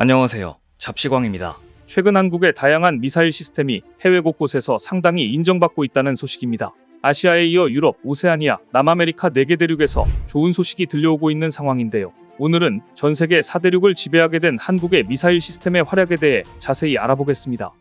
안녕하세요. 잡시광입니다. 최근 한국의 다양한 미사일 시스템이 해외 곳곳에서 상당히 인정받고 있다는 소식입니다. 아시아에 이어 유럽, 오세아니아, 남아메리카 4개 대륙에서 좋은 소식이 들려오고 있는 상황인데요. 오늘은 전 세계 4대륙을 지배하게 된 한국의 미사일 시스템의 활약에 대해 자세히 알아보겠습니다.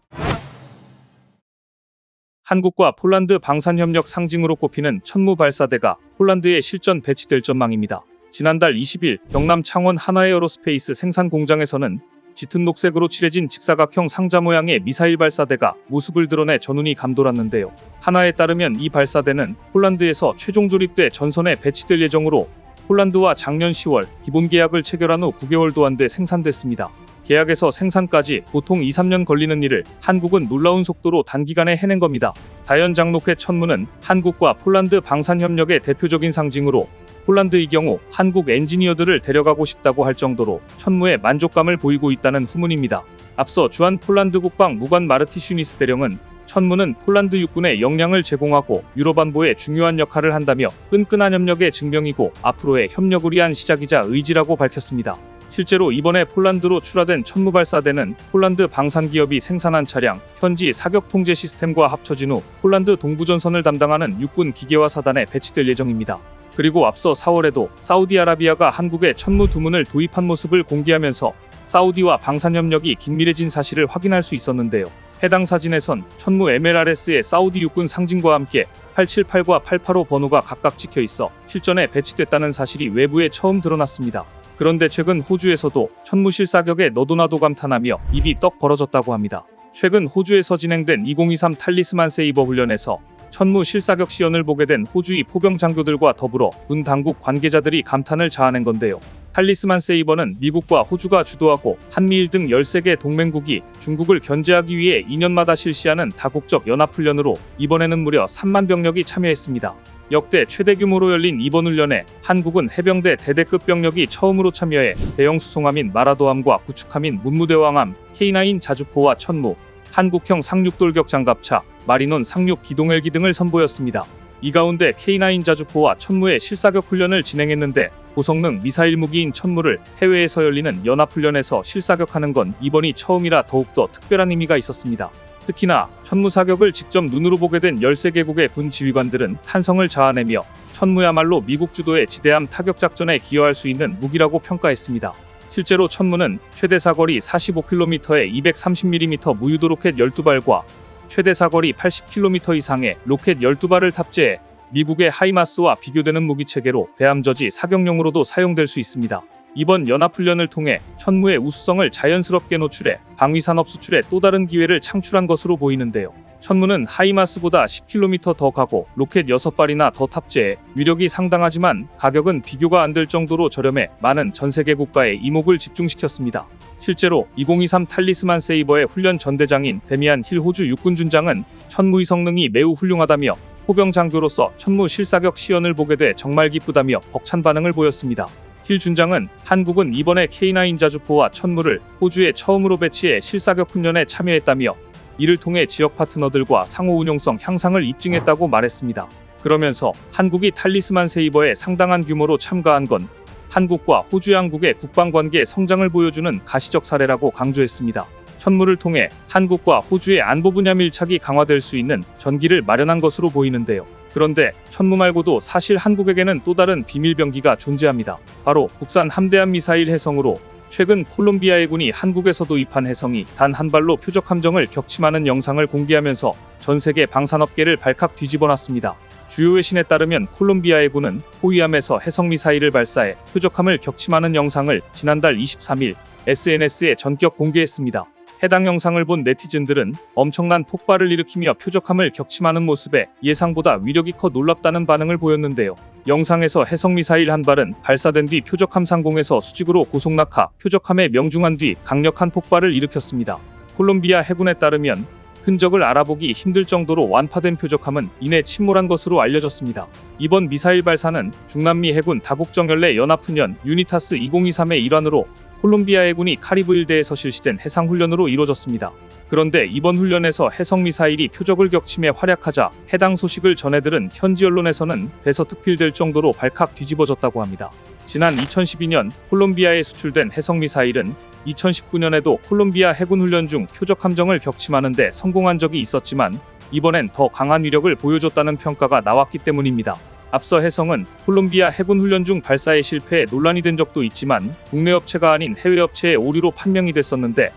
한국과 폴란드 방산협력 상징으로 꼽히는 천무 발사대가 폴란드에 실전 배치될 전망입니다. 지난달 20일 경남 창원 한화에어로스페이스 생산 공장에서는 짙은 녹색으로 칠해진 직사각형 상자 모양의 미사일 발사대가 모습을 드러내 전운이 감돌았는데요. 한화에 따르면 이 발사대는 폴란드에서 최종 조립돼 전선에 배치될 예정으로 폴란드와 작년 10월 기본 계약을 체결한 후 9개월도 안 돼 생산됐습니다. 계약에서 생산까지 보통 2-3년 걸리는 일을 한국은 놀라운 속도로 단기간에 해낸 겁니다. 다연장로켓 천무는 한국과 폴란드 방산협력의 대표적인 상징으로 폴란드의 경우 한국 엔지니어들을 데려가고 싶다고 할 정도로 천무에 만족감을 보이고 있다는 후문입니다. 앞서 주한 폴란드 국방 무관 마르티슈니스 대령은 천무는 폴란드 육군에 역량을 제공하고 유럽 안보에 중요한 역할을 한다며 끈끈한 협력의 증명이고 앞으로의 협력을 위한 시작이자 의지라고 밝혔습니다. 실제로 이번에 폴란드로 출하된 천무 발사대는 폴란드 방산기업이 생산한 차량, 현지 사격 통제 시스템과 합쳐진 후 폴란드 동부전선을 담당하는 육군 기계화 사단에 배치될 예정입니다. 그리고 앞서 4월에도 사우디아라비아가 한국에 천무 두문을 도입한 모습을 공개하면서 사우디와 방산협력이 긴밀해진 사실을 확인할 수 있었는데요. 해당 사진에선 천무 MLRS의 사우디 육군 상징과 함께 878과 885 번호가 각각 찍혀 있어 실전에 배치됐다는 사실이 외부에 처음 드러났습니다. 그런데 최근 호주에서도 천무 실사격에 너도나도 감탄하며 입이 떡 벌어졌다고 합니다. 최근 호주에서 진행된 2023 탈리스만 세이버 훈련에서 천무 실사격 시연을 보게 된 호주의 포병 장교들과 더불어 군 당국 관계자들이 감탄을 자아낸 건데요. 탈리스만 세이버는 미국과 호주가 주도하고 한미일 등 13개 동맹국이 중국을 견제하기 위해 2년마다 실시하는 다국적 연합훈련으로 이번에는 무려 3만 병력이 참여했습니다. 역대 최대 규모로 열린 이번 훈련에 한국은 해병대 대대급 병력이 처음으로 참여해 대형 수송함인 마라도함과 구축함인 문무대왕함, K9 자주포와 천무, 한국형 상륙돌격 장갑차, 마리논 상륙 기동헬기 등을 선보였습니다. 이 가운데 K9 자주포와 천무의 실사격 훈련을 진행했는데 고성능 미사일 무기인 천무를 해외에서 열리는 연합훈련에서 실사격하는 건 이번이 처음이라 더욱더 특별한 의미가 있었습니다. 특히나 천무 사격을 직접 눈으로 보게 된 13개국의 군 지휘관들은 탄성을 자아내며 천무야말로 미국 주도의 지대함 타격 작전에 기여할 수 있는 무기라고 평가했습니다. 실제로 천무는 최대 사거리 45km에 230mm 무유도 로켓 12발과 최대 사거리 80km 이상의 로켓 12발을 탑재해 미국의 하이마스와 비교되는 무기체계로 대함저지 사격용으로도 사용될 수 있습니다. 이번 연합훈련을 통해 천무의 우수성을 자연스럽게 노출해 방위산업 수출에 또 다른 기회를 창출한 것으로 보이는데요. 천무는 하이마스보다 10km 더 가고 로켓 6발이나 더 탑재해 위력이 상당하지만 가격은 비교가 안 될 정도로 저렴해 많은 전세계 국가의 이목을 집중시켰습니다. 실제로 2023 탈리스만 세이버의 훈련 전대장인 데미안 힐 호주 육군준장은 천무의 성능이 매우 훌륭하다며 포병 장교로서 천무 실사격 시연을 보게 돼 정말 기쁘다며 벅찬 반응을 보였습니다. 힐 준장은 한국은 이번에 K9 자주포와 천무를 호주에 처음으로 배치해 실사격 훈련에 참여했다며 이를 통해 지역 파트너들과 상호 운용성 향상을 입증했다고 말했습니다. 그러면서 한국이 탈리스만 세이버에 상당한 규모로 참가한 건 한국과 호주 양국의 국방관계 성장을 보여주는 가시적 사례라고 강조했습니다. 천무를 통해 한국과 호주의 안보 분야 밀착이 강화될 수 있는 전기를 마련한 것으로 보이는데요. 그런데 천무 말고도 사실 한국에게는 또 다른 비밀병기가 존재합니다. 바로 국산 함대함 미사일 해성으로 최근 콜롬비아 해군이 한국에서 도입한 해성이 단 한 발로 표적 함정을 격침하는 영상을 공개하면서 전 세계 방산업계를 발칵 뒤집어놨습니다. 주요 외신에 따르면 콜롬비아 해군은 호위함에서 해성 미사일을 발사해 표적함을 격침하는 영상을 지난달 23일 SNS에 전격 공개했습니다. 해당 영상을 본 네티즌들은 엄청난 폭발을 일으키며 표적함을 격침하는 모습에 예상보다 위력이 커 놀랍다는 반응을 보였는데요. 영상에서 해성미사일 한 발은 발사된 뒤 표적함 상공에서 수직으로 고속낙하, 표적함에 명중한 뒤 강력한 폭발을 일으켰습니다. 콜롬비아 해군에 따르면 흔적을 알아보기 힘들 정도로 완파된 표적함은 이내 침몰한 것으로 알려졌습니다. 이번 미사일 발사는 중남미 해군 다국적 연례 연합훈련 유니타스 2023의 일환으로 콜롬비아 해군이 카리브 일대에서 실시된 해상훈련으로 이루어졌습니다. 그런데 이번 훈련에서 해성미사일이 표적을 격침해 활약하자 해당 소식을 전해들은 현지 언론에서는 대서특필될 정도로 발칵 뒤집어졌다고 합니다. 지난 2012년 콜롬비아에 수출된 해성미사일은 2019년에도 콜롬비아 해군 훈련 중 표적 함정을 격침하는 데 성공한 적이 있었지만 이번엔 더 강한 위력을 보여줬다는 평가가 나왔기 때문입니다. 앞서 해성은 콜롬비아 해군 훈련 중 발사에 실패해 논란이 된 적도 있지만 국내 업체가 아닌 해외 업체의 오류로 판명이 됐었는데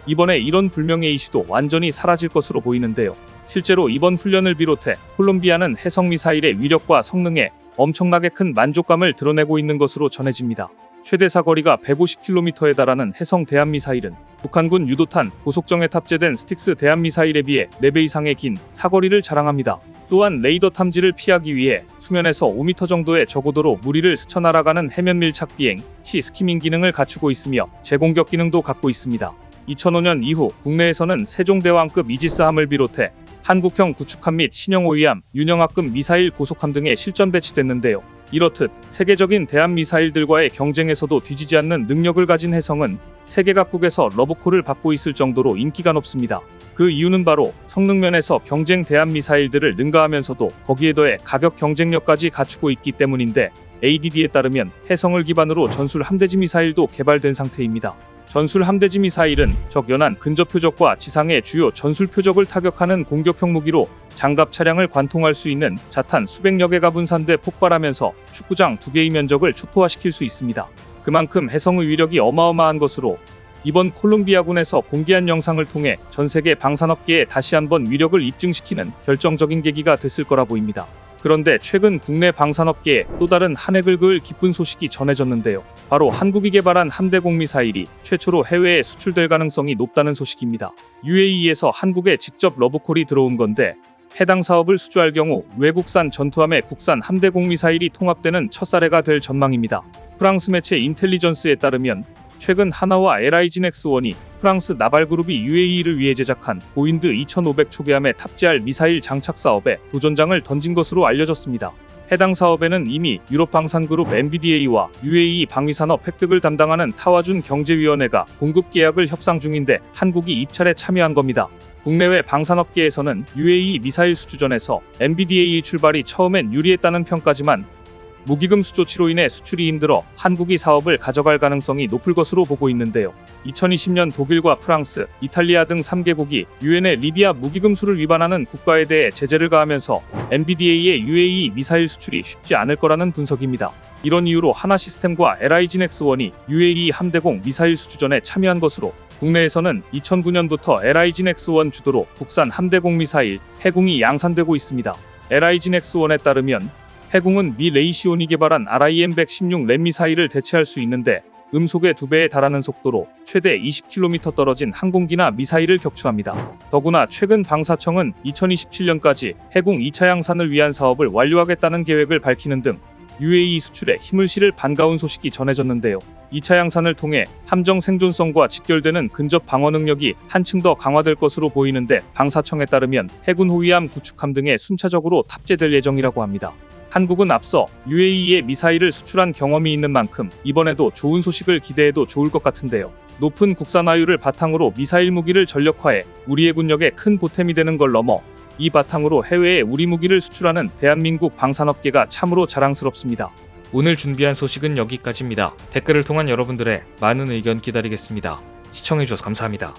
이번에 이런 불명예 이슈도 완전히 사라질 것으로 보이는데요. 실제로 이번 훈련을 비롯해 콜롬비아는 해성미사일의 위력과 성능에 엄청나게 큰 만족감을 드러내고 있는 것으로 전해집니다. 최대 사거리가 150km에 달하는 해성 대함미사일은 북한군 유도탄 고속정에 탑재된 스틱스 대함미사일에 비해 4배 이상의 긴 사거리를 자랑합니다. 또한 레이더 탐지를 피하기 위해 수면에서 5m 정도의 저고도로 무리를 스쳐 날아가는 해면 밀착 비행 시 스키밍 기능을 갖추고 있으며 재공격 기능도 갖고 있습니다. 2005년 이후 국내에서는 세종대왕급 이지스함을 비롯해 한국형 구축함 및 신형 호위함, 윤영하급 미사일 고속함 등에 실전 배치됐는데요. 이렇듯 세계적인 대함미사일들과의 경쟁에서도 뒤지지 않는 능력을 가진 해성은 세계 각국에서 러브콜을 받고 있을 정도로 인기가 높습니다. 그 이유는 바로 성능면에서 경쟁 대함미사일들을 능가하면서도 거기에 더해 가격 경쟁력까지 갖추고 있기 때문인데 ADD에 따르면 해성을 기반으로 전술 함대지 미사일도 개발된 상태입니다. 전술 함대지 미사일은 적 연안 근접 표적과 지상의 주요 전술 표적을 타격하는 공격형 무기로 장갑 차량을 관통할 수 있는 자탄 수백여 개가 분산돼 폭발하면서 축구장 2개의 면적을 초토화시킬 수 있습니다. 그만큼 해성의 위력이 어마어마한 것으로 이번 콜롬비아군에서 공개한 영상을 통해 전 세계 방산업계에 다시 한번 위력을 입증시키는 결정적인 계기가 됐을 거라 보입니다. 그런데 최근 국내 방산업계에 또 다른 한 획을 그을 기쁜 소식이 전해졌는데요. 바로 한국이 개발한 함대공 미사일이 최초로 해외에 수출될 가능성이 높다는 소식입니다. UAE에서 한국에 직접 러브콜이 들어온 건데 해당 사업을 수주할 경우 외국산 전투함에 국산 함대공 미사일이 통합되는 첫 사례가 될 전망입니다. 프랑스 매체 인텔리전스에 따르면 최근 하나와 LIG넥스1이 프랑스 나발그룹이 UAE를 위해 제작한 보인드 2500 초계함에 탑재할 미사일 장착 사업에 도전장을 던진 것으로 알려졌습니다. 해당 사업에는 이미 유럽 방산그룹 MBDA와 UAE 방위산업 획득을 담당하는 타와준 경제위원회가 공급 계약을 협상 중인데 한국이 입찰에 참여한 겁니다. 국내외 방산업계에서는 UAE 미사일 수주전에서 MBDA 출발이 처음엔 유리했다는 평가지만 무기금 수조치로 인해 수출이 힘들어 한국이 사업을 가져갈 가능성이 높을 것으로 보고 있는데요. 2020년 독일과 프랑스, 이탈리아 등 3개국이 유엔의 리비아 무기금수를 위반하는 국가에 대해 제재를 가하면서 MBDA의 UAE 미사일 수출이 쉽지 않을 거라는 분석입니다. 이런 이유로 하나시스템과 LIG넥스1이 UAE 함대공 미사일 수주전에 참여한 것으로 국내에서는 2009년부터 LIG넥스1 주도로 국산 함대공 미사일 해궁이 양산되고 있습니다. LIG넥스1에 따르면 해궁은 미 레이시온이 개발한 RIM-116 램 미사일을 대체할 수 있는데 음속의 2배에 달하는 속도로 최대 20km 떨어진 항공기나 미사일을 격추합니다. 더구나 최근 방사청은 2027년까지 해궁 2차 양산을 위한 사업을 완료하겠다는 계획을 밝히는 등 UAE 수출에 힘을 실을 반가운 소식이 전해졌는데요. 2차 양산을 통해 함정 생존성과 직결되는 근접 방어 능력이 한층 더 강화될 것으로 보이는데 방사청에 따르면 해군 호위함 구축함 등에 순차적으로 탑재될 예정이라고 합니다. 한국은 앞서 UAE에 미사일을 수출한 경험이 있는 만큼 이번에도 좋은 소식을 기대해도 좋을 것 같은데요. 높은 국산화율을 바탕으로 미사일 무기를 전력화해 우리의 군력에 큰 보탬이 되는 걸 넘어 이 바탕으로 해외에 우리 무기를 수출하는 대한민국 방산업계가 참으로 자랑스럽습니다. 오늘 준비한 소식은 여기까지입니다. 댓글을 통한 여러분들의 많은 의견 기다리겠습니다. 시청해주셔서 감사합니다.